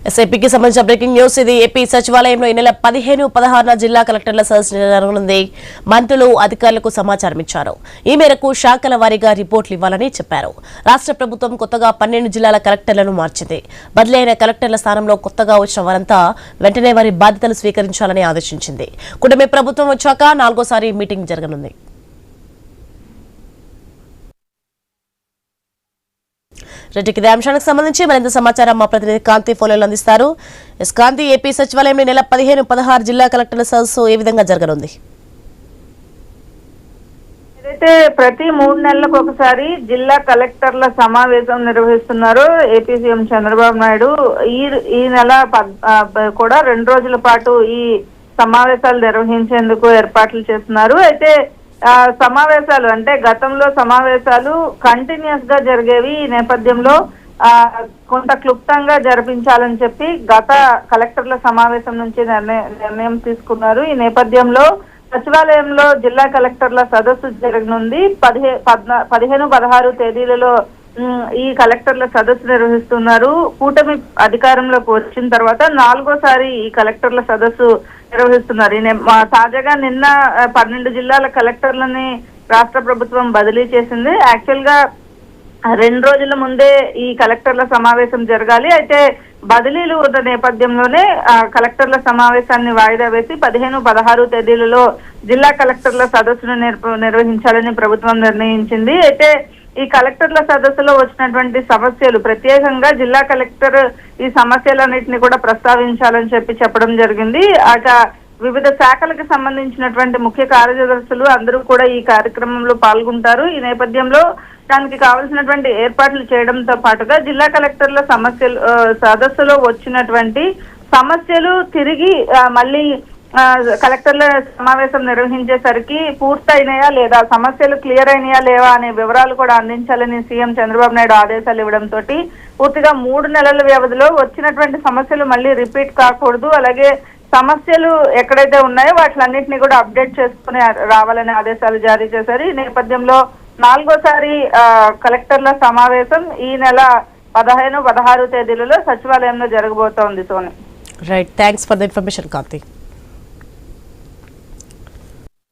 ఎస్ఐపికి సంబంధించిన breaking news ఇది. AP సచివాలయంలో ఈ నెల 15-16 జిల్లా కలెక్టర్ల సదస్సు జరగనుంది. మంత్రులు అధికారులకు సమాచారం ఇచ్చారు. ఈ మేరకు శాఖల వారీగా రిపోర్టులు ఇవ్వాలని చెప్పారు. రాష్ట్ర ప్రభుత్వం కొత్తగా 12 జిల్లాల కలెక్టర్లను మార్చింది. బదిలీ అయిన కలెక్టర్ల స్థానంలో కొత్తగా వచ్చిన వారంతా వెంటనే వారి బాధ్యతలు స్వీకరించాలని ఆదేశించింది. కూటమి ప్రభుత్వం వచ్చాక 4వ మీటింగ్ జరగనుంది. రెడ్డికి అంశానికి సంబంధించి మరింత సమాచారం మా ప్రతినిధి కాంతి ఫోన్లో అందిస్తారు. కాంతి, ఏపీ సచివాలయంలో నెల 15-16 జిల్లా కలెక్టర్ల సదస్సు ఏ విధంగా జరగనుంది? ఏదైతే ప్రతి 3 నెలలకు ఒకసారి జిల్లా కలెక్టర్ల సమావేశం నిర్వహిస్తున్నారు ఏపీ సీఎం చంద్రబాబు నాయుడు. ఈ నెల కూడా 2 రోజుల పాటు ఈ సమావేశాలు నిర్వహించేందుకు ఏర్పాట్లు చేస్తున్నారు. అయితే సమావేశాలు అంటే గతంలో సమావేశాలు కంటిన్యూస్ గా జరిగేవి. ఈ నేపథ్యంలో కొంత క్లుప్తంగా జరిపించాలని చెప్పి గత కలెక్టర్ల సమావేశం నుంచి నిర్ణయం తీసుకున్నారు. ఈ నేపథ్యంలో సచివాలయంలో జిల్లా కలెక్టర్ల సదస్సు జరగనుంది. 15-16 తేదీలలో ఈ కలెక్టర్ల సదస్సు నిర్వహిస్తున్నారు. కూటమి అధికారంలోకి వచ్చిన తర్వాత 4వసారి ఈ కలెక్టర్ల సదస్సు నిర్వహిస్తున్నారు. తాజాగా నిన్న 12 జిల్లాల కలెక్టర్లని రాష్ట్ర ప్రభుత్వం బదిలీ చేసింది. యాక్చువల్ గా 2 రోజుల ముందే ఈ కలెక్టర్ల సమావేశం జరగాలి. అయితే బదిలీలు ఉన్న నేపథ్యంలోనే కలెక్టర్ల సమావేశాన్ని వాయిదా వేసి 15-16 తేదీలలో జిల్లా కలెక్టర్ల సదస్సును నిర్వహించాలని ప్రభుత్వం నిర్ణయించింది. అయితే ఈ కలెక్టర్ల సదస్సులో వచ్చినటువంటి సమస్యలు ప్రత్యేకంగా జిల్లా కలెక్టర్ ఈ సమస్యలన్నింటినీ కూడా ప్రస్తావించాలని చెప్పడం జరిగింది. వివిధ శాఖలకు సంబంధించినటువంటి ముఖ్య కార్యదర్శులు అందరూ కూడా ఈ కార్యక్రమంలో పాల్గొంటారు. ఈ నేపథ్యంలో దానికి కావాల్సినటువంటి ఏర్పాట్లు చేయడంతో పాటుగా జిల్లా కలెక్టర్ల సదస్సులో వచ్చినటువంటి సమస్యలు తిరిగి మళ్ళీ కలెక్టర్ల సమావేశం నిర్వహించేసరికి పూర్తయినాయా లేదా, సమస్యలు క్లియర్ అయినాయా లేవా అనే వివరాలు కూడా అందించాలని సీఎం చంద్రబాబు నాయుడు ఆదేశాలు ఇవ్వడంతో పూర్తిగా 3 నెలల వ్యవధిలో వచ్చినటువంటి సమస్యలు మళ్ళీ రిపీట్ కాకూడదు, అలాగే సమస్యలు ఎక్కడైతే ఉన్నాయో వాటిలన్నింటినీ కూడా అప్డేట్ చేసుకుని రావాలనే ఆదేశాలు జారీ చేశారు. ఈ నేపథ్యంలో 4వసారి కలెక్టర్ల సమావేశం ఈ నెల 15-16 తేదీలలో సచివాలయంలో జరగబోతోంది. Soni, right, thanks for the information Kanthi.